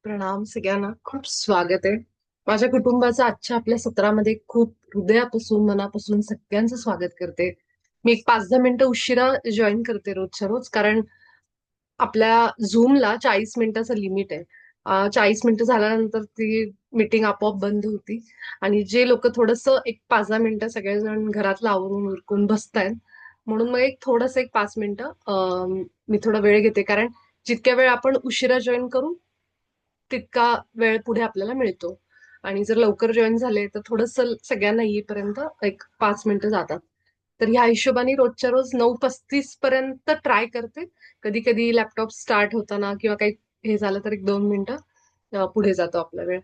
प्रणाम सगळ्यांना. खूप स्वागत आहे. माझ्या कुटुंबाचं आजच्या आपल्या सत्रामध्ये खूप हृदयापासून, मनापासून सगळ्यांचं स्वागत करते. मी एक 5-10 मिनिटं उशिरा जॉईन करते रोजच्या रोज, कारण आपल्या झूमला 40 मिनिटाचं लिमिट आहे. 40 मिनिटं झाल्यानंतर ती मीटिंग आपोआप बंद होती. आणि जे लोक थोडंसं एक 5-10 मिनिटं सगळेजण घरातलं आवरून उरकून बसतायत, म्हणून मग एक 5 मिनिटं मी थोडा वेळ घेते, कारण जितक्या वेळ आपण उशिरा जॉईन करू तितका वेळ पुढे आपल्याला मिळतो. आणि जर लवकर जॉईन झाले तर थोडंसं सगळ्यांना येईपर्यंत एक 5 मिनिटं जातात. तर ह्या हिशोबाने रोजच्या रोज 9:35 पर्यंत ट्राय करते. कधी कधी लॅपटॉप स्टार्ट होताना किंवा काही हे झालं तर 1-2 मिनिटं पुढे जातो आपला वेळ.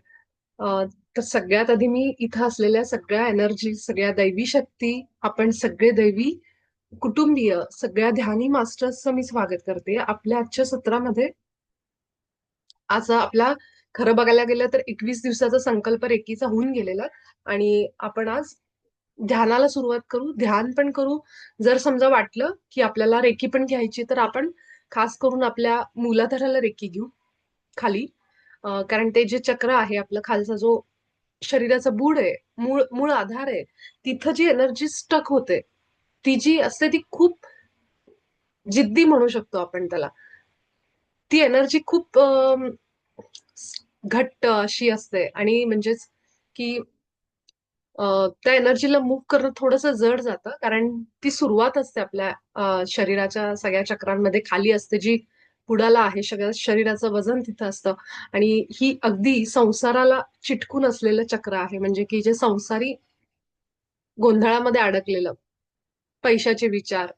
अ, तर सगळ्यात आधी मी इथं असलेल्या सगळ्या एनर्जी, सगळ्या दैवी शक्ती, आपण सगळे दैवी कुटुंबीय, सगळ्या ध्यानी मास्टर्सचं मी स्वागत करते आपल्या आजच्या सत्रामध्ये. आज आपला खरं बघायला गेलं तर 21 दिवसाचा संकल्प रेकीचा होऊन गेलेला. आणि आपण आज ध्यानाला सुरुवात करू, ध्यान पण करू. जर समजा वाटलं की आपल्याला रेकी पण घ्यायची तर आपण खास करून आपल्या मूलाधाराला रेकी घेऊ खाली. कारण ते जे चक्र आहे आपलं खालचा जो शरीराचा बूड आहे, मूळ मूळ आधार आहे, तिथं जी एनर्जी स्टक होते, ती जी असते ती खूप जिद्दी म्हणू शकतो आपण त्याला. ती एनर्जी खूप घट्ट अशी असते, आणि म्हणजेच की त्या एनर्जीला मूव्ह करणं थोडंसं जड जातं, कारण ती सुरुवात असते आपल्या शरीराच्या सगळ्या चक्रांमध्ये खाली असते, जी पुढाला आहे. सगळ्या शरीराचं वजन तिथं असतं. आणि ही अगदी संसाराला चिटकून असलेलं चक्र आहे, म्हणजे की जे संसारी गोंधळामध्ये अडकलेलं, पैशाचे विचार,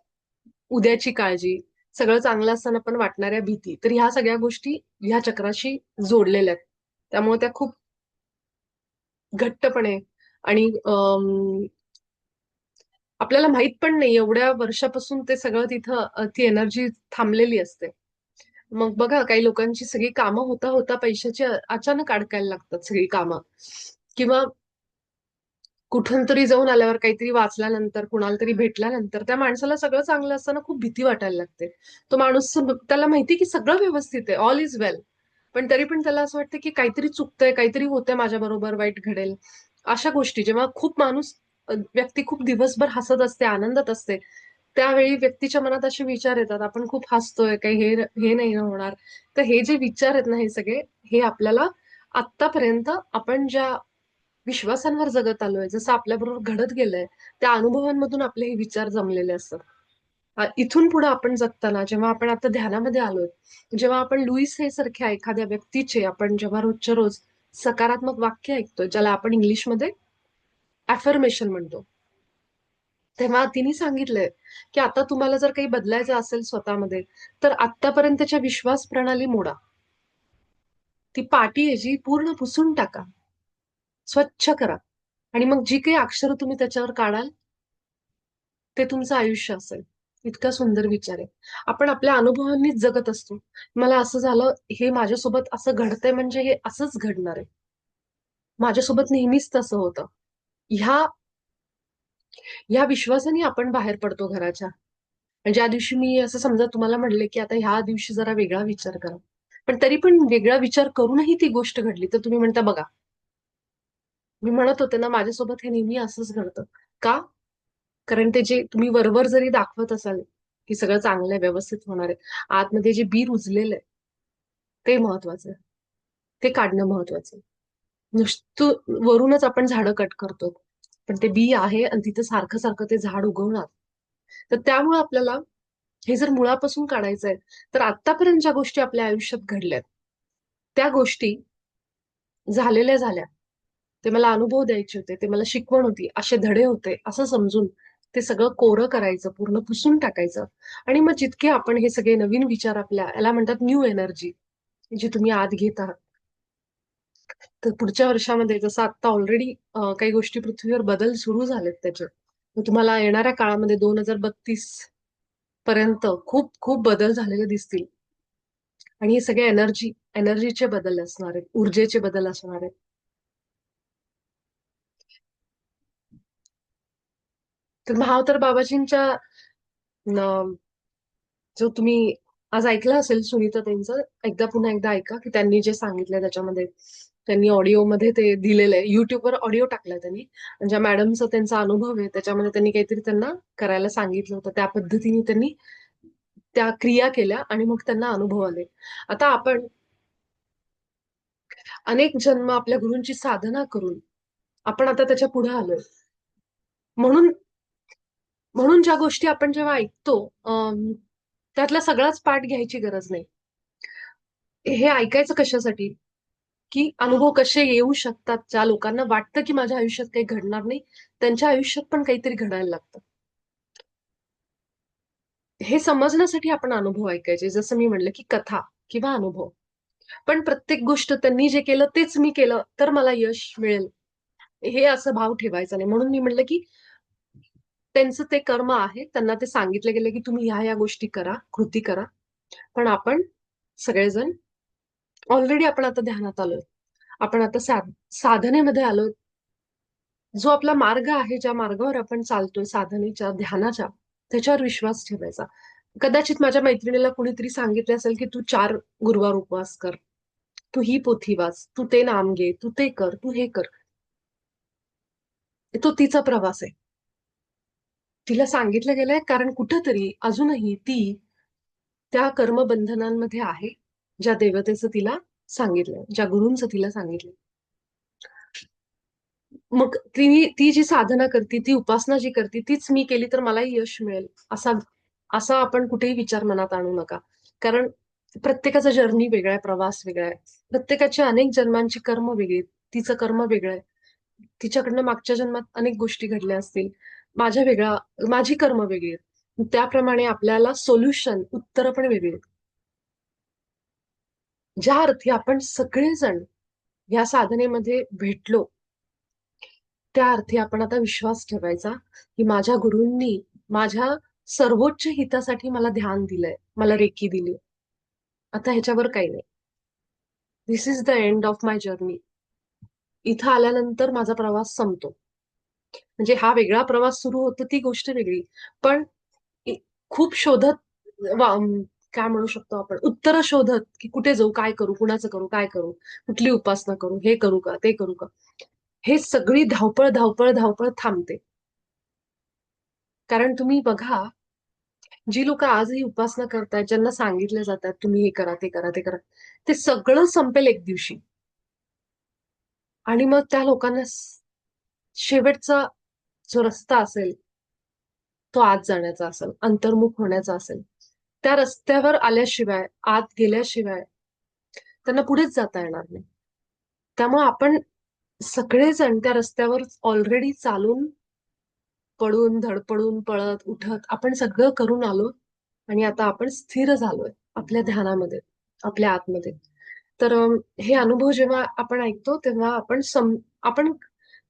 उद्याची काळजी, सगळं चांगलं असताना पण वाटणाऱ्या भीती, तर ह्या सगळ्या गोष्टी ह्या चक्राशी जोडलेल्या आहेत. त्यामुळे त्या खूप घट्टपणे आणि आपल्याला माहित पण नाही एवढ्या वर्षापासून ते सगळं तिथं ती एनर्जी थांबलेली असते. मग बघा, काही लोकांची सगळी कामं होता होता पैशाची अचानक अडकायला लागतात सगळी कामं. किंवा कुठून तरी जाऊन आल्यावर, काहीतरी वाचल्यानंतर, कुणाला तरी भेटल्यानंतर त्या माणसाला सगळं चांगलं असताना खूप भीती वाटायला लागते. तो माणूस, त्याला माहिती की सगळं व्यवस्थित आहे, ऑल इज वेल, पण तरी पण त्याला असं वाटतं की काहीतरी चुकतंय, काहीतरी होतंय माझ्या बरोबर, वाईट घडेल. अशा गोष्टी जेव्हा खूप माणूस, व्यक्ती खूप दिवसभर हसत असते, आनंदात असते, त्यावेळी व्यक्तीच्या मनात असे विचार येतात, आपण खूप हसतोय, काही हे नाही ना होणार. तर हे जे विचार आहेत ना, हे सगळे, हे आपल्याला आतापर्यंत आपण ज्या विश्वासांवर जगत आलोय, जसं आपल्याबरोबर घडत गेलंय, त्या अनुभवांमधून आपले हे विचार जमलेले असतात. इथून पुढे आपण जगताना, जेव्हा आपण आता ध्यानामध्ये आलोय, जेव्हा आपण लुईस हे सारख्या एखाद्या व्यक्तीचे आपण जेव्हा रोजच्या रोज सकारात्मक वाक्य ऐकतोय, ज्याला आपण इंग्लिशमध्ये अफर्मेशन म्हणतो, तेव्हा तिने सांगितलंय की आता तुम्हाला जर काही बदलायचं असेल स्वतःमध्ये, तर आतापर्यंतच्या विश्वास प्रणाली मोडा. ती पाटी आहे जी पूर्ण पुसून टाका, स्वच्छ करा. आणि मग जी काही अक्षरं तुम्ही त्याच्यावर काढाल, ते तुमचं आयुष्य असेल. इतका सुंदर विचार आहे. आपण आपल्या अनुभवांनीच जगत असतो. मला असं झालं, हे माझ्यासोबत असं घडतंय म्हणजे हे असंच घडणार आहे. माझ्यासोबत नेहमीच तसं होतं. ह्या ह्या विश्वासाने आपण बाहेर पडतो घराच्या. आणि ज्या दिवशी मी असं समजा तुम्हाला म्हणले की आता ह्या दिवशी जरा वेगळा विचार करा, पण तरी पण वेगळा विचार करूनही ती गोष्ट घडली, तर तुम्ही म्हणता बघा, मी म्हणत होते ना माझ्यासोबत हे नेहमी असंच घडतं. का? कारण ते जे तुम्ही वरवर जरी दाखवत असाल की सगळं चांगलं आहे, व्यवस्थित होणार आहे, आतमध्ये जे बी रुजलेलं आहे ते महत्वाचं आहे. ते काढणं महत्वाचं आहे. नुसतं वरूनच आपण झाडं कट करतो, पण ते बी आहे आणि तिथे सारखं सारखं ते झाड उगवणार. तर त्यामुळे आपल्याला हे जर मुळापासून काढायचंय, तर आतापर्यंत ज्या गोष्टी आपल्या आयुष्यात घडल्यात, त्या गोष्टी झालेल्या झाल्या. ते मला अनुभव द्यायचे होते, ते मला शिकवण होती, असे धडे होते, असं समजून ते सगळं कोरं करायचं, पूर्ण पुसून टाकायचं. आणि मग जितके आपण हे सगळे नवीन विचार, आपल्या याला म्हणतात न्यू एनर्जी, जी तुम्ही आत घेत आहात, तर पुढच्या वर्षामध्ये, जसं आता ऑलरेडी काही गोष्टी पृथ्वीवर बदल सुरू झालेत त्याचे, मग तुम्हाला येणाऱ्या काळामध्ये 2032 पर्यंत खूप खूप बदल झालेले दिसतील. आणि हे सगळे एनर्जीचे बदल असणार आहेत, ऊर्जेचे बदल असणार आहेत. तर महावतर बाबाजींच्या न- जो तुम्ही आज ऐकलं असेल सुनीता त्यांचं, एकदा पुन्हा एकदा ऐका की त्यांनी जे सांगितलंय त्याच्यामध्ये. त्यांनी ऑडिओमध्ये ते दिलेलं आहे, युट्यूबवर ऑडिओ टाकलाय त्यांनी. आणि ज्या मॅडमचा त्यांचा अनुभव आहे त्याच्यामध्ये त्यांनी काहीतरी त्यांना करायला सांगितलं होतं, त्या पद्धतीने त्यांनी त्या क्रिया केल्या आणि मग त्यांना अनुभव आले. आता आपण अनेक जन्म आपल्या गुरूंची साधना करून आपण आता त्याच्या पुढे आलोय. म्हणून म्हणून ज्या गोष्टी आपण जेव्हा ऐकतो, त्यातला सगळाच पाठ घ्यायची गरज नाही. हे ऐकायचं कशासाठी? की अनुभव कसे येऊ शकतात. ज्या लोकांना वाटतं की माझ्या आयुष्यात काही घडणार नाही, त्यांच्या आयुष्यात पण काहीतरी घडायला लागतं. हे समजण्यासाठी आपण अनुभव ऐकायचे. जसं मी म्हणलं की कथा किंवा अनुभव. पण प्रत्येक गोष्ट त्यांनी जे केलं तेच मी केलं तर मला यश मिळेल, हे असं भाव ठेवायचा नाही. म्हणून मी म्हणलं की त्यांचं ते कर्म आहे. त्यांना ते सांगितलं गेलं की तुम्ही ह्या गोष्टी करा, कृती करा. पण आपण सगळेजण ऑलरेडी आपण आता ध्यानात आलोय. आपण आता साधनेमध्ये आलोय. जो आपला मार्ग आहे, ज्या मार्गावर आपण चालतोय साधनेच्या, ध्यानाच्या, त्याच्यावर विश्वास ठेवायचा. कदाचित माझ्या मैत्रिणीला कुणीतरी सांगितले असेल की तू 4 गुरुवार उपवास कर, तू ही पोथी वाच, तू ते नाम घे, तू ते कर, तू हे कर. तो तिचा प्रवास आहे. तिला सांगितलं गेलंय कारण कुठंतरी अजूनही ती त्या कर्मबंधनांमध्ये आहे, ज्या देवतेचं तिला सांगितलंय, ज्या गुरूंचं तिला सांगितलंय. मग ती जी साधना करते, ती उपासना जी करते, तीच मी केली तर मलाही यश मिळेल, असा असा आपण कुठेही विचार मनात आणू नका. कारण प्रत्येकाचा जर्नी वेगळा आहे, प्रवास वेगळा आहे. प्रत्येकाची अनेक जन्मांची कर्म वेगळी आहेत. तिचं कर्म वेगळं आहे. तिच्याकडनं मागच्या जन्मात अनेक गोष्टी घडल्या असतील. माझी कर्म वेगळी आहेत. त्याप्रमाणे आपल्याला सोल्युशन, उत्तरं पण वेगळी आहेत. ज्या अर्थी आपण सगळेजण या साधनेमध्ये भेटलो, त्या अर्थी आपण आता विश्वास ठेवायचा की माझ्या गुरूंनी माझ्या सर्वोच्च हितासाठी मला ध्यान दिलंय, मला रेकी दिली. आता ह्याच्यावर काही नाही. This is the end of my journey. इथं आल्यानंतर माझा प्रवास संपतो. म्हणजे हा वेगळा प्रवास सुरू होतो ती गोष्ट वेगळी. पण इ- खूप काय म्हणू शकतो आपण, उत्तरं शोधत की कुठे जाऊ, काय करू, कुणाचं करू, काय करू, कुठली उपासना करू, हे करू का, ते करू का, हे सगळी धावपळ धावपळ धावपळ थांबते. कारण तुम्ही बघा, जी लोक आजही उपासना करतायत, ज्यांना सांगितलं जातात तुम्ही हे करा, ते करा, ते करा, ते सगळं संपेल एक दिवशी. आणि मग त्या लोकांना शेवटचा जो रस्ता असेल, तो आत जाण्याचा असेल, अंतर्मुख होण्याचा असेल. त्या रस्त्यावर आल्याशिवाय, आत गेल्याशिवाय त्यांना पुढेच जाता येणार नाही. त्यामुळे आपण सगळेजण त्या रस्त्यावर ऑलरेडी चालून, पडून, धडपडून, पळत, उठत आपण सगळं करून आलो. आणि आता आपण स्थिर झालोय आपल्या ध्यानामध्ये, आपल्या आतमध्ये. तर हे अनुभव जेव्हा आपण ऐकतो तेव्हा आपण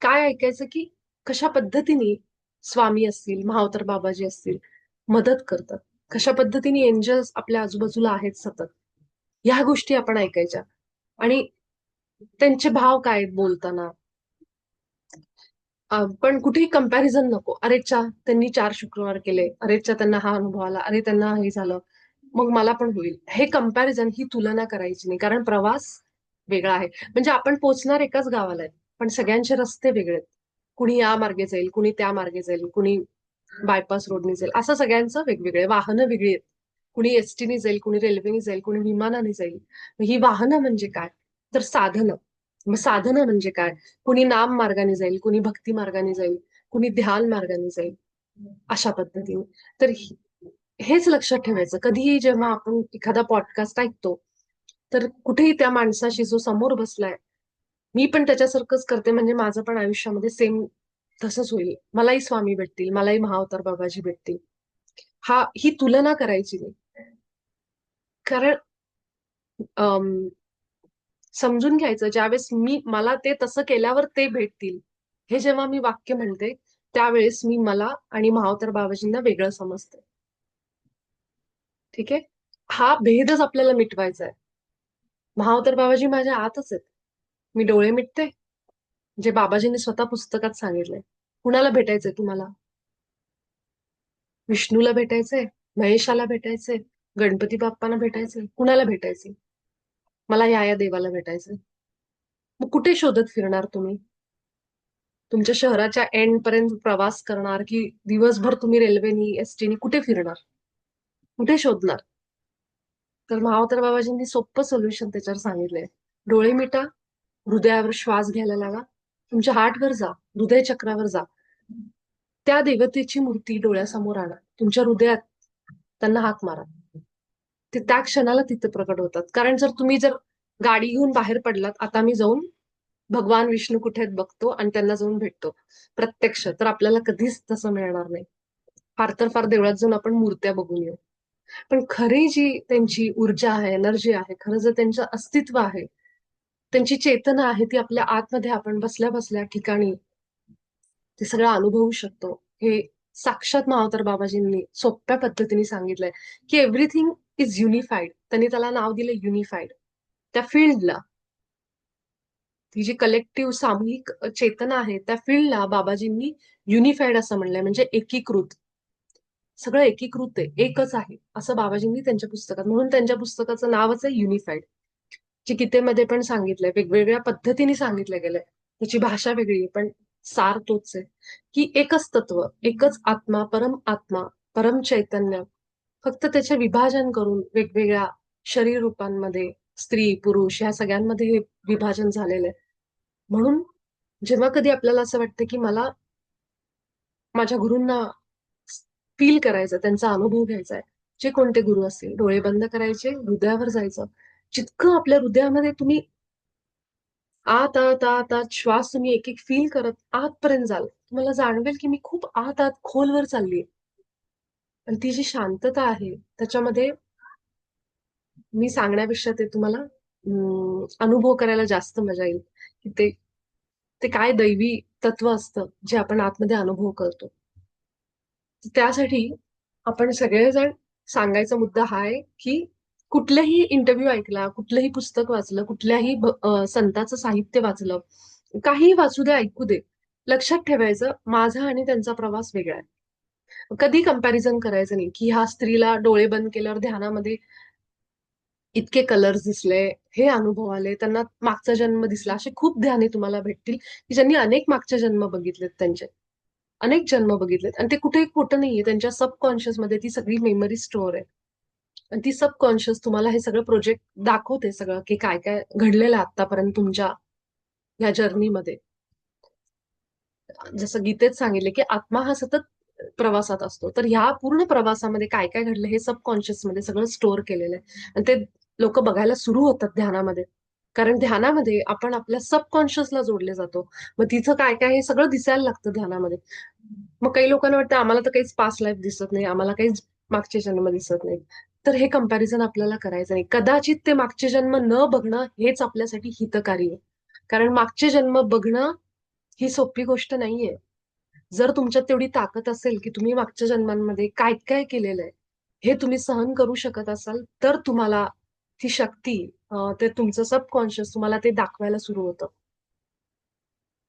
काय ऐकायचं की कशा पद्धतीने स्वामी असतील, महावतर बाबाजी असतील, मदत करतात. कशा पद्धतीने एंजल्स आपल्या आजूबाजूला आहेत सतत. ह्या गोष्टी आपण ऐकायच्या. आणि त्यांचे भाव काय आहेत बोलताना. पण कुठेही कंपॅरिझन नको. अरेच्या त्यांनी 4 शुक्रवार केले, अरेच्या त्यांना हा अनुभव आला, अरे त्यांना हे झालं, मग मला पण होईल. हे कंपॅरिझन, ही तुलना करायची नाही. कारण प्रवास वेगळा आहे. म्हणजे आपण पोहोचणार एकाच गावाला आहे, पण सगळ्यांचे रस्ते वेगळे आहेत. कुणी या मार्गे जाईल, कुणी त्या मार्गे जाईल, कुणी बायपास रोडने जाईल, असं सगळ्यांचं वेगवेगळे वाहनं वेगळी आहेत. कुणी एसटीने जाईल, कुणी रेल्वेने जाईल, कुणी विमानाने जाईल. ही वाहनं म्हणजे काय, तर साधनं. मग साधनं म्हणजे काय, कुणी नाम मार्गाने जाईल, कुणी भक्ती मार्गाने जाईल, कुणी ध्यान मार्गाने जाईल, अशा पद्धतीने. तर हेच लक्षात ठेवायचं कधीही जेव्हा आपण एखादा पॉडकास्ट ऐकतो, तर कुठेही त्या माणसाशी जो समोर बसलाय, मी पण त्याच्यासारखंच करते म्हणजे माझं पण आयुष्यामध्ये सेम तसंच होईल. मलाही स्वामी भेटतील, मलाही महाअवतार बाबाजी भेटतील. ही तुलना करायची नाही. कारण अम, समजून घ्यायचं, ज्यावेळेस मला ते तसं केल्यावर ते भेटतील, हे जेव्हा मी वाक्य म्हणते, त्यावेळेस मी मला आणि महावतार बाबाजींना वेगळं समजते. ठीक आहे. हा भेदच आपल्याला मिटवायचा आहे. महावतार बाबाजी माझ्या आतच आहेत. मी डोळे मिटते, जे बाबाजींनी स्वतः पुस्तकात सांगितलंय. कुणाला भेटायचंय तुम्हाला? विष्णूला भेटायचंय, महेशाला भेटायचंय, गणपती बाप्पांना भेटायचंय, कुणाला भेटायचंय? मला या देवाला भेटायचंय. मग कुठे शोधत फिरणार तुम्ही? तुमच्या शहराच्या एंड पर्यंत प्रवास करणार की दिवसभर तुम्ही रेल्वेनी एसटीनी कुठे फिरणार? कुठे शोधणार? तर महावतार बाबाजींनी सोपं सोल्युशन त्याच्यावर सांगितलंय. डोळे मिटा, हृदयावर श्वास घ्यायला लागा, तुमच्या हार्टवर जा, हृदय चक्रावर जा, त्या देवतेची मूर्ती डोळ्यासमोर आणा, तुमच्या हृदयात त्यांना हाक मारा. ते त्या क्षणाला तिथे प्रकट होतात. कारण जर गाडी घेऊन बाहेर पडलात, आता मी जाऊन भगवान विष्णू कुठे आहेत बघतो आणि त्यांना जाऊन भेटतो प्रत्यक्ष, तर आपल्याला कधीच तसं मिळणार नाही. फार तर फार देवळात जाऊन आपण मूर्त्या बघून येऊ. पण खरी जी त्यांची ऊर्जा आहे, एनर्जी आहे, खरं जर त्यांचं अस्तित्व आहे, त्यांची चेतना आहे, ती आपल्या आतमध्ये आपण बसल्या बसल्या ठिकाणी ते सगळं अनुभवू शकतो. हे साक्षात महावतार बाबाजींनी सोप्या पद्धतीने सांगितलंय की एव्हरीथिंग इज युनिफाईड. त्यांनी त्याला नाव दिलं युनिफाईड. त्या फील्डला, ती जी कलेक्टिव्ह सामूहिक चेतना आहे त्या फील्डला बाबाजींनी युनिफाईड असं म्हणलंय, म्हणजे एकीकृत. सगळं एकीकृत आहे, एकच आहे असं बाबाजींनी त्यांच्या पुस्तकात, म्हणून त्यांच्या पुस्तकाचं नावच आहे युनिफाईड. जे गीतेमध्ये पण सांगितलंय, वेगवेगळ्या पद्धतीने सांगितलं गेलंय, त्याची भाषा वेगळी आहे पण सार तोच आहे की एकच तत्व, एकच आत्मा, परम चैतन्य. फक्त त्याचे विभाजन करून वेगवेगळ्या शरीर रूपांमध्ये, स्त्री पुरुष ह्या सगळ्यांमध्ये हे विभाजन झालेलं आहे. म्हणून जेव्हा कधी आपल्याला असं वाटतं की मला माझ्या गुरूंना फील करायचं, त्यांचा अनुभव घ्यायचा आहे, जे कोणते गुरु असतील, डोळे बंद करायचे, हृदयावर जायचं. जितकं आपल्या हृदयामध्ये तुम्ही आत श्वास तुम्ही एक एक फील करत आतपर्यंत जाल, तुम्हाला जाणवेल की मी खूप आत खोलवर चाललीये. आणि ती जी शांतता आहे त्याच्यामध्ये, मी सांगण्यापेक्षा ते तुम्हाला अनुभव करायला जास्त मजा येईल की ते ते काय दैवी तत्व असतं जे आपण आतमध्ये अनुभव करतो. त्यासाठी आपण सगळेजण, सांगायचा मुद्दा हा आहे की कुठलाही इंटरव्ह्यू ऐकला, कुठलंही पुस्तक वाचलं, कुठल्याही संतांचं साहित्य वाचलं, काही वाचू दे, ऐकू दे, लक्षात ठेवायचं माझा आणि त्यांचा प्रवास वेगळा आहे. कधी कंपॅरिझन करायचं नाही की ह्या स्त्रीला डोळे बंद केल्यावर ध्यानामध्ये इतके कलर्स दिसले, हे अनुभव आले, त्यांना मागचा जन्म दिसला. असे खूप ध्यानी तुम्हाला भेटतील की ज्यांनी अनेक मागचे जन्म बघितलेत, त्यांचे अनेक जन्म बघितलेत आणि ते कुठेही खोटं नाहीये. त्यांच्या सबकॉन्शियस मध्ये ती सगळी मेमरी स्टोअर आहे आणि ती सबकॉन्शियस तुम्हाला हे सगळं प्रोजेक्ट दाखवते, सगळं की काय काय घडलेलं आहे आतापर्यंत तुमच्या या जर्नीमध्ये. जसं गीतेत सांगितले की आत्मा हा सतत प्रवासात असतो, तर ह्या पूर्ण प्रवासामध्ये काय काय घडलं हे सबकॉन्शियस मध्ये सगळं स्टोअर केलेलं आहे आणि ते लोक बघायला सुरू होतात ध्यानामध्ये. कारण ध्यानामध्ये आपण आपल्या सबकॉन्शियसला जोडले जातो, मग तिथं काय काय हे सगळं दिसायला लागतं ध्यानामध्ये. मग काही लोकांना वाटतं आम्हाला तर काहीच पास्ट लाईफ दिसत नाही, आम्हाला काहीच मागचे जन्म दिसत नाही. तर हे कंपॅरिझन आपल्याला करायचं नाही. कदाचित ते मागचे जन्म न बघणं हेच आपल्यासाठी हितकारी आहे. कारण मागचे जन्म बघणं ही सोपी गोष्ट नाहीये. जर तुमच्यात तेवढी ताकद असेल की तुम्ही मागच्या जन्मांमध्ये काय काय केलेलं आहे हे तुम्ही सहन करू शकत असाल, तर तुम्हाला ती शक्ती, ते तुमचं सबकॉन्शियस तुम्हाला ते दाखवायला सुरू होतं.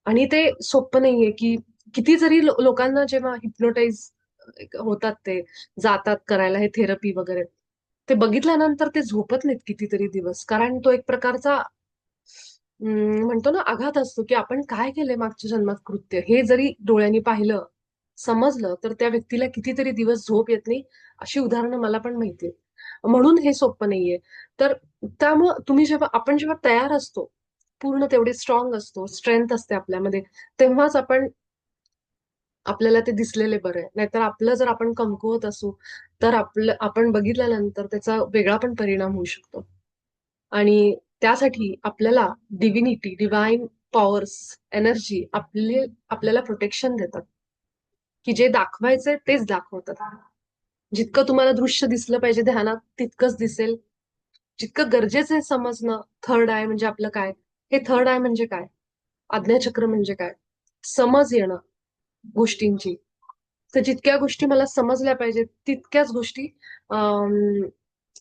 आणि ते सोपं नाहीये की किती जरी लोकांना जेव्हा हिप्नोटाईज होतात, ते जातात करायला हे थेरपी वगैरे, ते बघितल्यानंतर ते झोपत नाहीत कितीतरी दिवस. कारण तो एक प्रकारचा म्हणतो ना आघात असतो की आपण काय केलंय मागच्या जन्मात कृत्य, हे जरी डोळ्यांनी पाहिलं, समजलं, तर त्या व्यक्तीला कितीतरी दिवस झोप येत नाही. अशी उदाहरणं मला पण माहिती आहेत. म्हणून हे सोपं नाहीये. तर त्यामुळं आपण जेव्हा तयार असतो, पूर्ण तेवढे स्ट्रॉंग असतो, स्ट्रेंथ असते आपल्यामध्ये, तेव्हाच आपल्याला ते दिसलेले बरं आहे. नाहीतर आपलं जर आपण कमकुवत असू, तर आपण बघितल्यानंतर त्याचा वेगळा पण परिणाम होऊ शकतो. आणि त्यासाठी आपल्याला डिव्हिनिटी, डिवाइन पॉवर्स, एनर्जी आपल्याला प्रोटेक्शन देतात की जे दाखवायचंय तेच दाखवतात. जितकं तुम्हाला दृश्य दिसलं पाहिजे ध्यानात तितकंच दिसेल. जितकं गरजेचं आहे समजणं, थर्ड आय म्हणजे आपलं काय, हे थर्ड आय म्हणजे काय, आज्ञाचक्र म्हणजे काय, समज येणं गोष्टींची. तर जितक्या गोष्टी मला समजल्या पाहिजेत तितक्याच गोष्टी,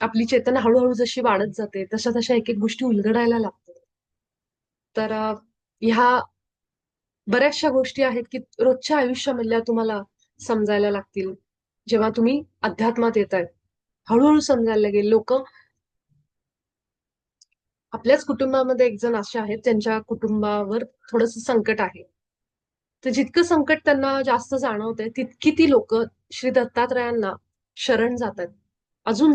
आपली चेतना हळूहळू जशी वाढत जाते तशा तशा एक एक गोष्टी उलगडायला लागतात. तर ह्या बऱ्याचशा गोष्टी आहेत की रोजच्या आयुष्यामधल्या तुम्हाला समजायला लागतील जेव्हा तुम्ही अध्यात्मात येताय. हळूहळू समजायला लागेल. लोक आपल्याच कुटुंबामध्ये एक जण असे आहेत ज्यांच्या कुटुंबावर थोडंसं संकट आहे. तर जितकं संकट त्यांना जास्त जाणवतंय तितकी ती लोक श्री दत्तात्रयांना शरण जातात. अजून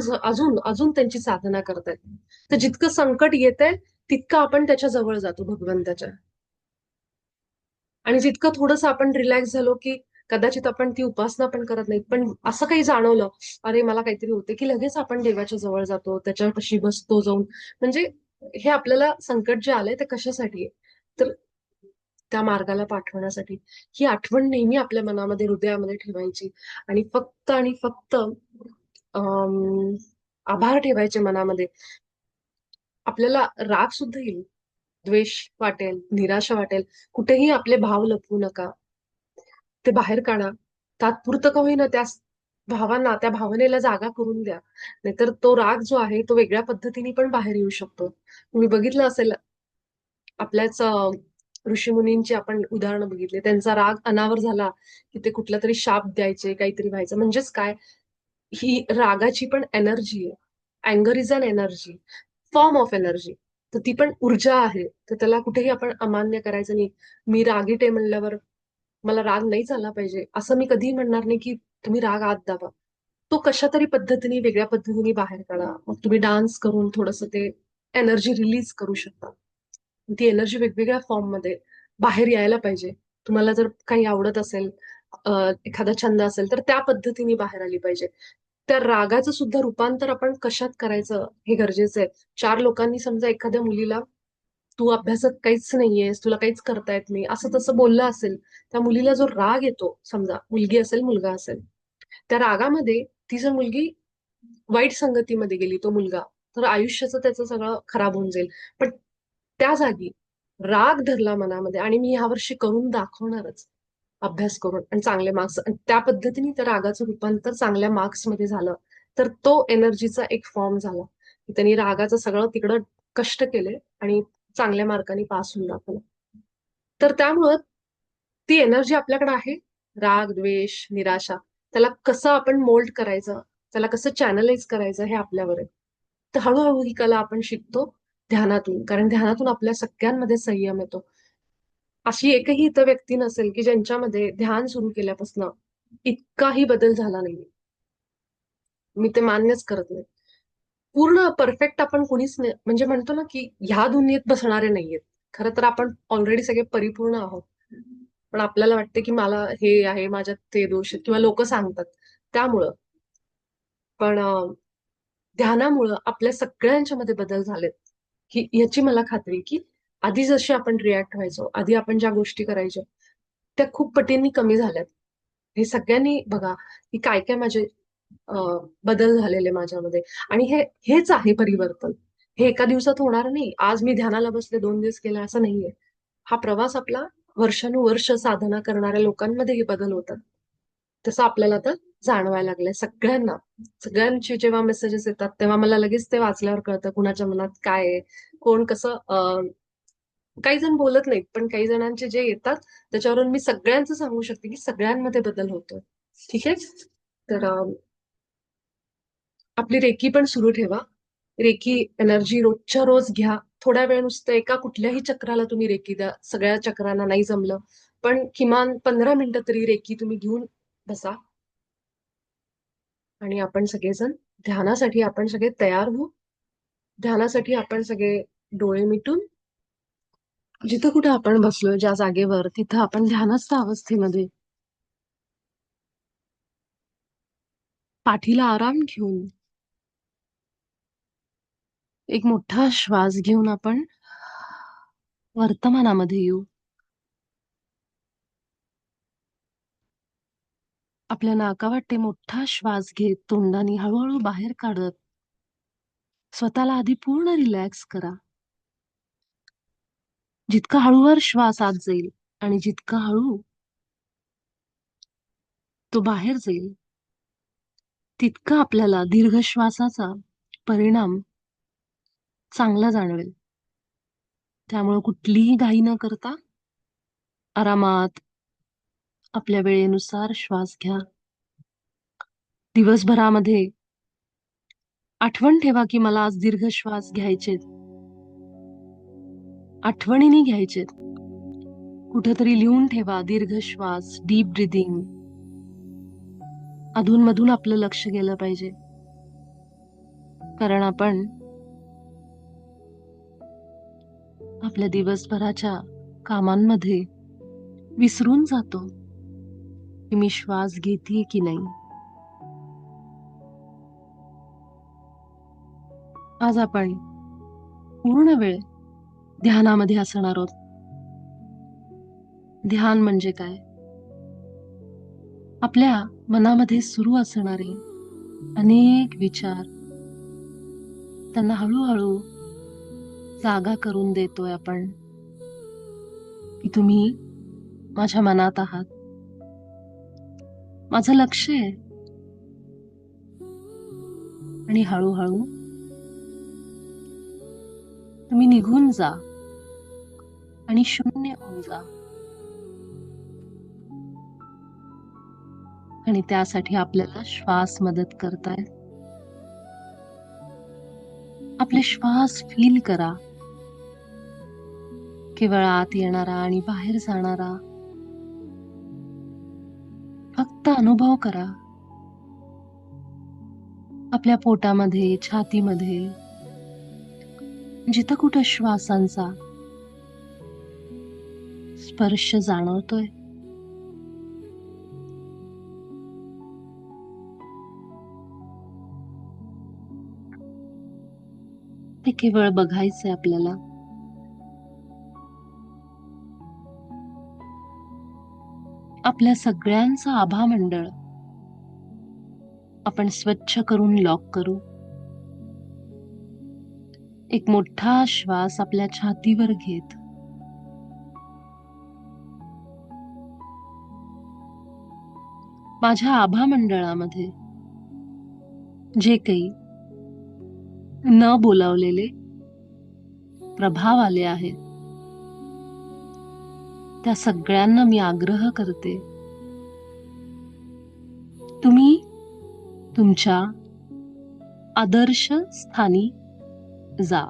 अजून त्यांची साधना करतायत. तर जितकं संकट येतंय तितकं आपण त्याच्या जवळ जातो भगवंताच्या. आणि जितकं थोडंसं आपण रिलॅक्स झालो की कदाचित आपण ती उपासना पण करत नाही, पण असं काही जाणवलं, अरे मला काहीतरी होते, की लगेच आपण देवाच्या जवळ जातो, त्याच्यापाशी बसतो जाऊन. म्हणजे हे आपल्याला संकट जे आलंय ते कशासाठी आहे? तर त्या मार्गाला पाठवण्यासाठी. ही आठवण नेहमी आपल्या मनामध्ये, हृदयामध्ये ठेवायची आणि फक्त अम, आभार ठेवायचे मनामध्ये. आपल्याला राग सुद्धा येईल, द्वेष वाटेल, निराशा वाटेल, कुठेही आपले भाव लपवू नका. ते बाहेर काढा. तात्पुरतं का होईना त्या भावांना, त्या भावनेला जागा करून द्या. नाहीतर तो राग जो आहे तो वेगळ्या पद्धतीने पण बाहेर येऊ शकतो. तुम्ही बघितलं असेल आपल्याच ऋषीमुनींची आपण उदाहरणं बघितली. त्यांचा राग अनावर झाला की ते कुठला तरी शाप द्यायचे, काहीतरी व्हायचं. म्हणजेच काय, ही रागाची पण एनर्जी आहे. अँगर is an energy, form of energy. तर ती पण ऊर्जा आहे. तर त्याला कुठेही आपण अमान्य करायचं नाही. मी रागीट आहे म्हणल्यावर मला राग नाही झाला पाहिजे असं मी कधीही म्हणणार नाही की तुम्ही राग आत दाबा. तो कशा तरी पद्धतीने, वेगळ्या पद्धतीने बाहेर काढा. मग तुम्ही डान्स करून थोडंसं ते एनर्जी रिलीज करू शकता. ती एनर्जी वेगवेगळ्या फॉर्म मध्ये बाहेर यायला पाहिजे. तुम्हाला जर काही आवडत असेल, एखादा छंद असेल तर त्या पद्धतीने बाहेर आली पाहिजे. त्या रागाचं सुद्धा रूपांतर आपण कशात करायचं हे गरजेचं आहे. चार लोकांनी समजा एखाद्या मुलीला तू अभ्यासात काहीच नाहीयेस, तुला काहीच करता येत नाही, असं तसं बोललं असेल, त्या मुलीला जो राग येतो, समजा मुलगी असेल, मुलगा असेल, त्या रागामध्ये ती जर मुलगी वाईट संगतीमध्ये गेली, तो मुलगा, तर आयुष्याचं त्याचं सगळं खराब होऊन जाईल. पण त्या जागी राग धरला मनामध्ये आणि मी ह्यावर्षी करून दाखवणारच, अभ्यास करून आणि चांगले मार्क्स, त्या पद्धतीने त्या रागाचं रूपांतर चांगल्या मार्क्स मध्ये झालं, तर तो एनर्जीचा एक फॉर्म झाला. त्यांनी रागाचं सगळं तिकडं कष्ट केले आणि चांगल्या मार्काने पास होऊन दाखवलं. तर त्यामुळं ती एनर्जी आपल्याकडे आहे. राग, द्वेष, निराशा, त्याला कसं आपण मोल्ड करायचं, त्याला कसं चॅनलाइज करायचं हे आपल्यावर आहे. तर हळूहळू ही कला आपण शिकतो ध्यानातून, कारण ध्यानातून आपल्या सगळ्यांमध्ये संयम येतो. अशी एकही इथं व्यक्ती नसेल की ज्यांच्यामध्ये ध्यान सुरू केल्यापासून इतकाही बदल झाला नाही. मी ते मान्यच करत नाही. पूर्ण परफेक्ट आपण कोणीच नाही, म्हणजे म्हणतो ना की ह्या दुनियेत बसणारे नाहीयेत. खरं तर आपण ऑलरेडी सगळे परिपूर्ण आहोत. पण आपल्याला वाटते की मला हे आहे, माझ्यात ते दोष आहेत किंवा लोक सांगतात त्यामुळं. पण ध्यानामुळं आपल्या सगळ्यांच्या मध्ये बदल झालेत, की याची मला खात्री की आधी जशी आपण रिॲक्ट व्हायचो, आधी आपण ज्या गोष्टी करायचो त्या खूप पटींनी कमी झाल्यात. हे सगळ्यांनी बघा की काय काय माझे बदल झालेले माझ्यामध्ये. आणि हेच आहे परिवर्तन. हे एका दिवसात होणार नाही. आज मी ध्यानाला बसले, 2 दिवस केला, असं नाहीये. हा प्रवास आपला वर्षानुवर्ष साधना करणाऱ्या लोकांमध्ये हे बदल होतात. तसं आपल्याला आता जाणवायला लागलंय सगळ्यांना. सगळ्यांचे जेव्हा मेसेजेस येतात तेव्हा मला लगेच ते वाचल्यावर कळतं कुणाच्या मनात काय आहे, कोण कसं. काही जण बोलत नाहीत, पण काही जणांचे जे येतात त्याच्यावरून मी सगळ्यांचं सांगू शकते की सगळ्यांमध्ये बदल होतोय. ठीक आहे. तर आपली रेकी पण सुरू ठेवा. रेकी एनर्जी रोजच्या रोज घ्या. थोड्या वेळ नुसतं एका कुठल्याही चक्राला तुम्ही रेकी द्या. सगळ्या चक्रांना नाही जमलं, पण किमान 15 मिनिटं तरी रेकी तुम्ही घेऊन बसा. आणि आपण सगळेजण ध्यानासाठी आपण सगळे तयार होऊ. ध्यानासाठी आपण सगळे डोळे मिटून, जिथं कुठं आपण बसलोय ज्या जागेवर, तिथं आपण ध्यानस्थ अवस्थेमध्ये पाठीला आराम घेऊन एक मोठा श्वास घेऊन आपण वर्तमानामध्ये येऊ. आपल्या नाकावाटे मोठा श्वास घेत तोंडाने हळूहळू बाहेर काढत स्वतःला आधी पूर्ण रिलॅक्स करा. जितका हळूवार श्वास आत जाईल आणि जितका हळू तो बाहेर जाईल, तितका आपल्याला दीर्घ श्वासाचा परिणाम चांगला जाणवेल. त्यामुळे कुठलीही घाई न करता आरामात आपल्या वेळेनुसार श्वास घ्या. दिवसभरामध्ये आठवण ठेवा की मला आज दीर्घ श्वास घ्यायचेत, आठवणीने घ्यायचेत. कुठेतरी लिहून ठेवा दीर्घ श्वास, डीप ब्रीदिंग. अधूनमधून आपलं लक्ष गेलं पाहिजे, कारण आपण आपल्या दिवसभराच्या कामांमध्ये विसरून जातो की मी श्वास घेतेय की नाही. आज आपण पूर्ण वेळ ध्यानामध्ये असणार आहोत. ध्यान म्हणजे काय? आपल्या मनामध्ये सुरू असणारे अनेक विचार, त्यांना हळूहळू जागा करून देतोय आपण, की तुम्ही माझ्या मनात आहात, माझं लक्ष आहे. आणि हळूहळू तुम्ही निघून जा आणि शून्य होऊन जा. आणि त्यासाठी आपल्याला श्वास मदत करतायत. आपले श्वास फील करा, केवळ आत येणारा आणि बाहेर जाणारा. फक्त अनुभव करा. आपल्या पोटामध्ये, छातीमध्ये, जिथं कुठं श्वासांचा स्पर्श जाणवतोय, ते केवळ बघायचंय आपल्याला. आपल्या सगळ्यांचा आभा मंडळ आपण स्वच्छ करून लॉक करू. एक मोठा श्वास आपल्या छातीवर घेत माझ्या आभा मंडळामध्ये जे काही न बोलावलेले प्रभाव आले आहेत, त्या सगळ्यांना मी आग्रह करते, तुम्ही तुमच्या आदर्श स्थानी जा.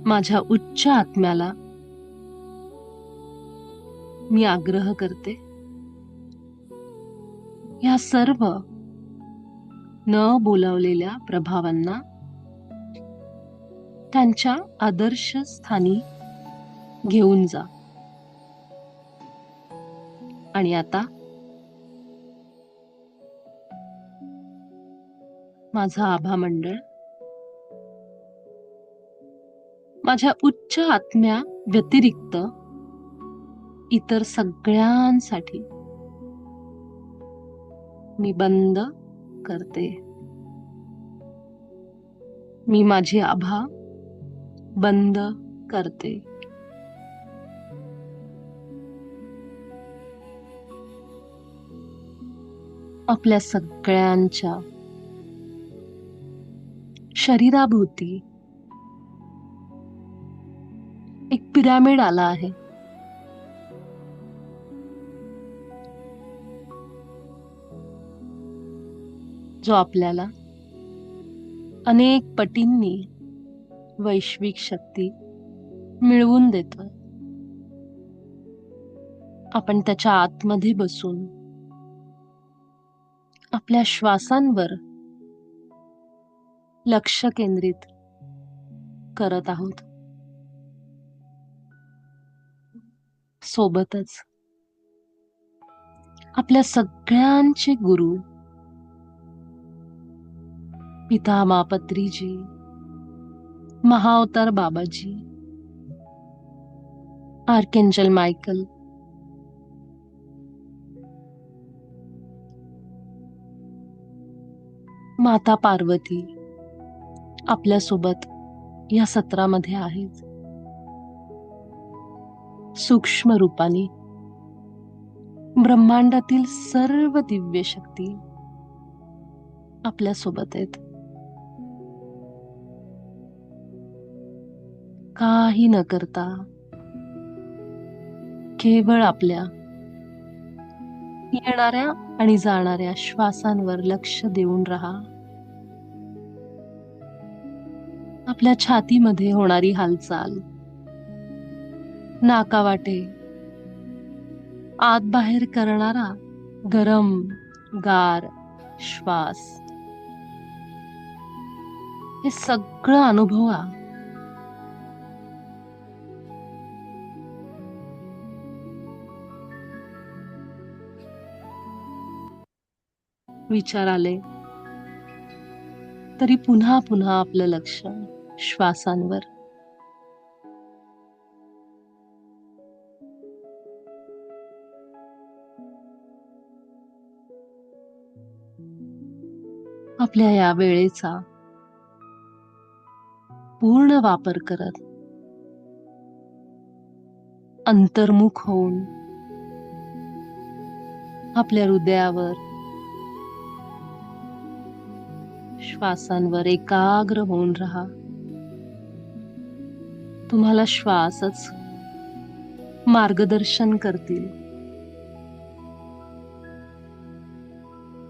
माझ्या उच्च आत्म्याला मी आग्रह करते, या सर्व न बोलावलेल्या प्रभावांना त्यांच्या आदर्श स्थानी घेऊन जा. आणि आता माझा आभा मंडळ माझ्या उच्च आत्म्या व्यतिरिक्त इतर सगळ्यांसाठी मी बंद करते. मी माझी आभा बंद करते. आपल्या सगळ्यांच्या शरीराभोवती एक पिरामिड आला आहे. जो आपल्याला अनेक पटींनी वैश्विक शक्ती मिळवून देतोय. आपण त्याच्या आतमध्ये बसून आपल्या श्वासांवर लक्ष केंद्रित करत आहोत. सोबतच आपल्या सगळ्यांचे गुरु पितामह पत्रीजी, महाअवतार बाबाजी, आर्कएंजल मायकल, माता पार्वती आपल्या सोबत या सत्रामध्ये आहेत. सूक्ष्म रूपाने ब्रह्मांडातील सर्व दिव्य शक्ती आपल्या सोबत आहेत. काही न करता केवळ आपल्या येणाऱ्या आणि जाणाऱ्या श्वासांवर लक्ष देऊन राहा. आपल्या छातीमध्ये होणारी हालचाल, नाकावाटे आत बाहेर करणारा गरम गार श्वास, हे सगळं अनुभवा. विचार आले तरी पुन्हा पुन्हा आपलं लक्ष श्वासांवर. आपल्या या वेळेचा पूर्ण वापर करत अंतर्मुख होऊन आपल्या हृदयावर श्वासांवर एकाग्र होऊन राहा. तुम्हाला श्वासच मार्गदर्शन करतील.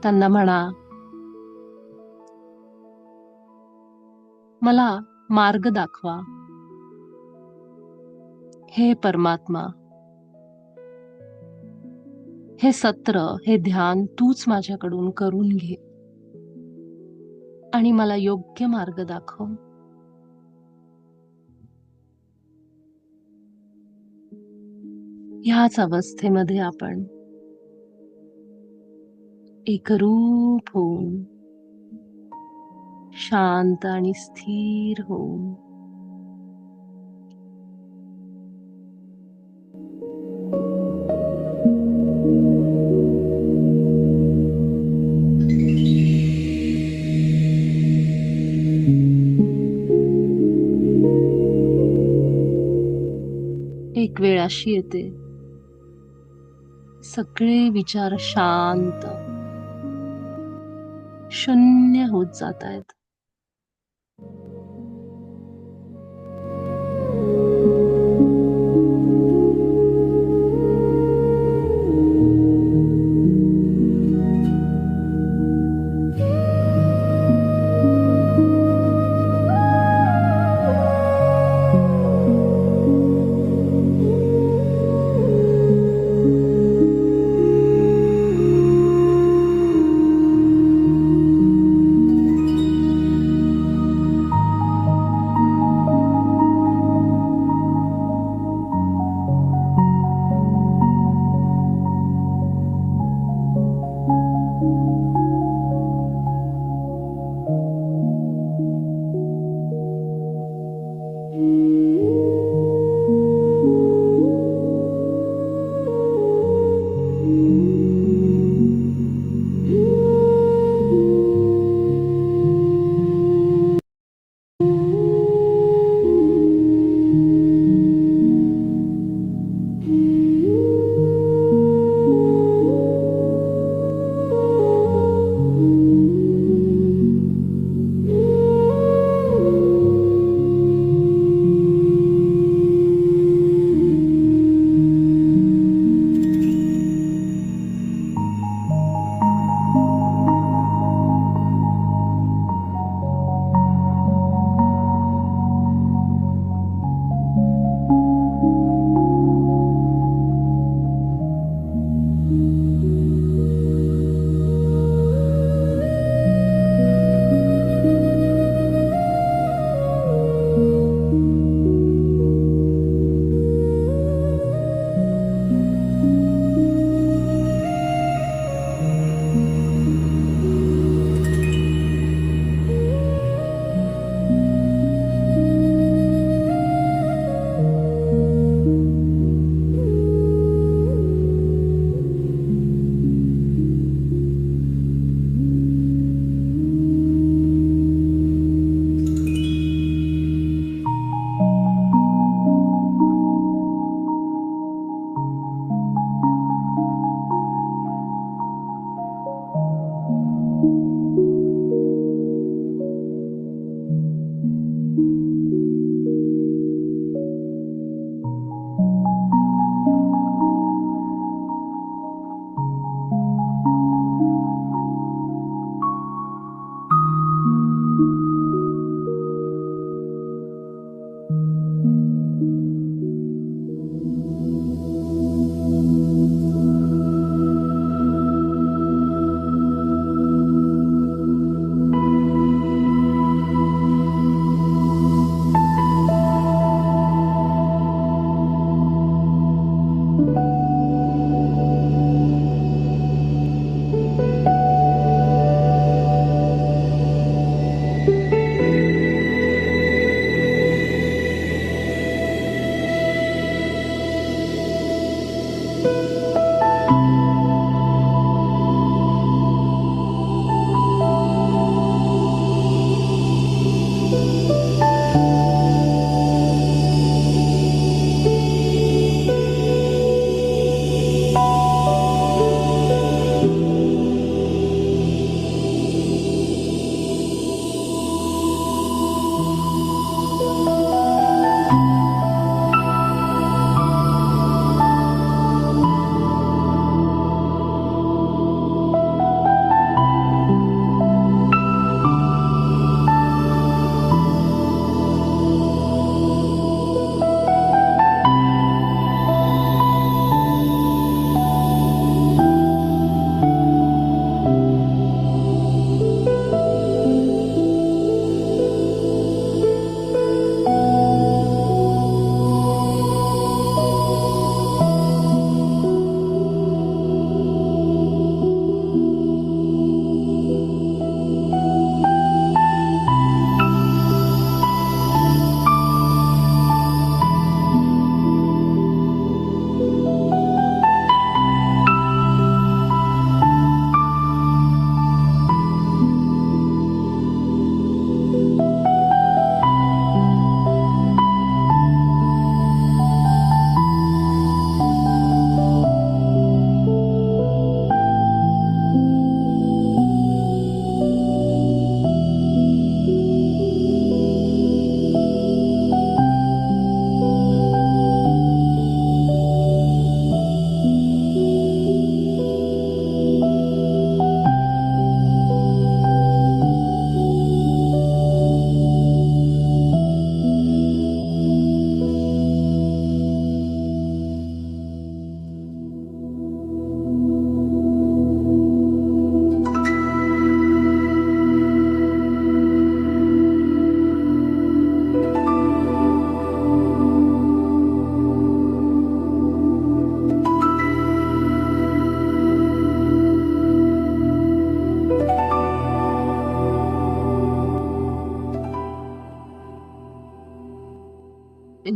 त्यांना म्हणा, मला मार्ग दाखवा. हे परमात्मा, हे सत्र, हे ध्यान तूच माझ्याकडून करून घे आणि मला योग्य मार्ग दाखव. ह्याच अवस्थेमध्ये आपण एकरूप होऊन, शांत आणि स्थिर होऊन एक वेळ अशी येते, सगळे विचार शांत, शून्य होत जात आहेत.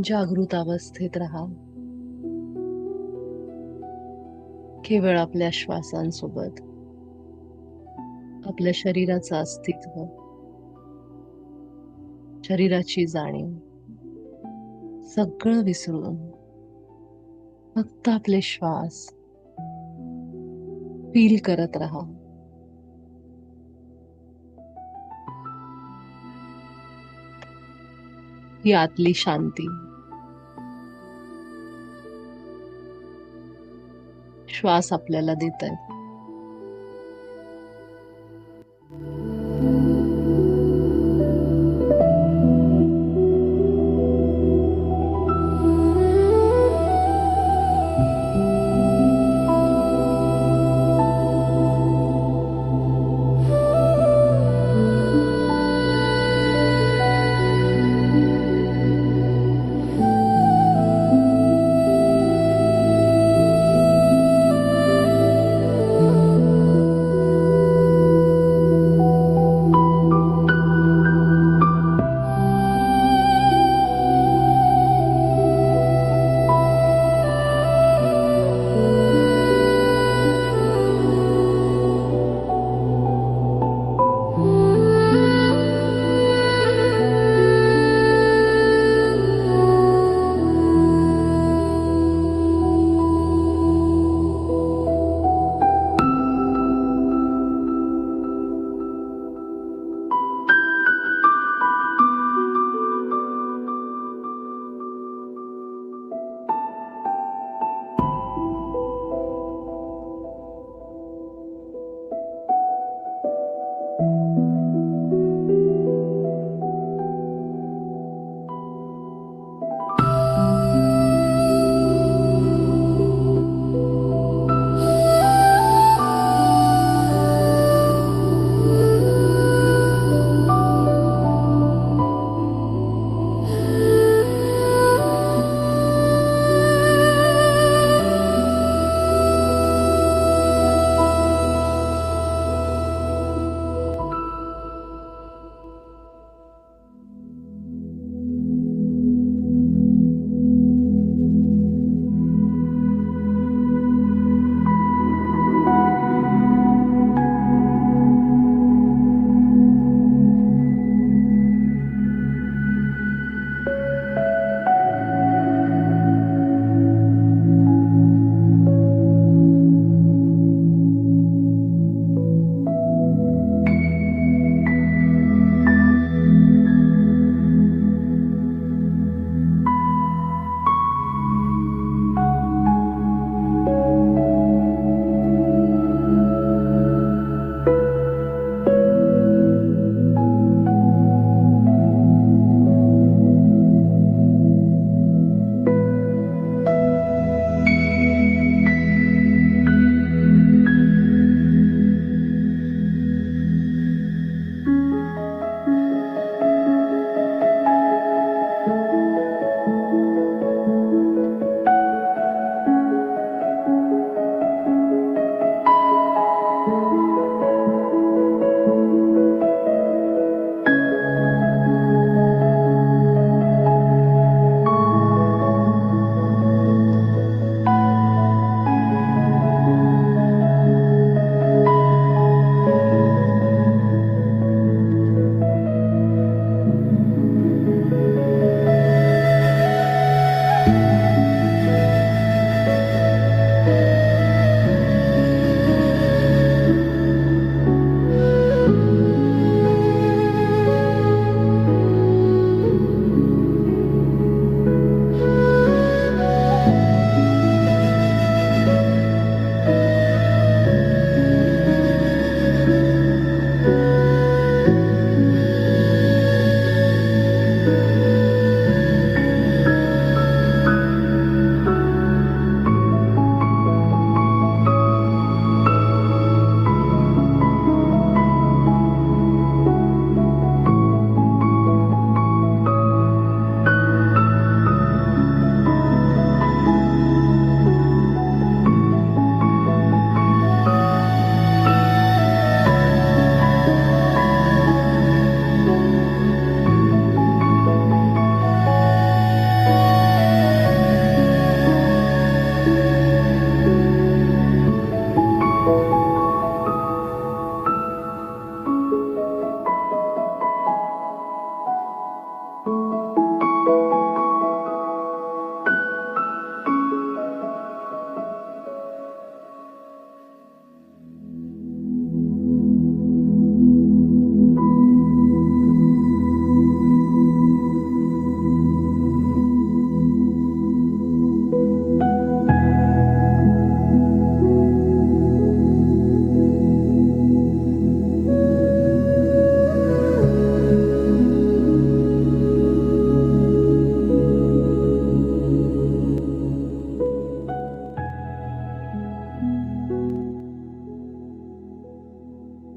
जागृत अवस्थेत राहा. केवळ आपल्या श्वासांसोबत आपल्या शरीराचं अस्तित्व, शरीराची जाणीव सगळं विसरून फक्त आपले श्वास फील करत राहा. ही आतली शांती श्वास आपल्याला देत आहेत.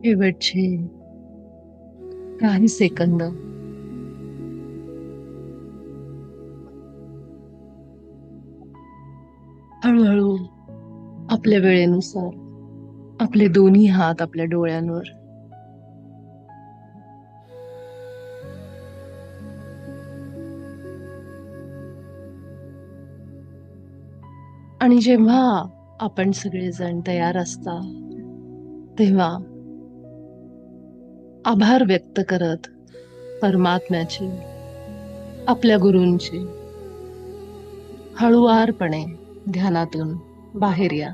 शेवटचे काही सेकंद हळूहळू आपल्या वेळेनुसार आपले दोन्ही हात आपल्या डोळ्यांवर आणि जेव्हा आपण सगळेजण तयार असता तेव्हा आभार व्यक्त करत परमात्म्याचे, आपल्या गुरूंचे हळुवारपणे ध्यानातून बाहेर या.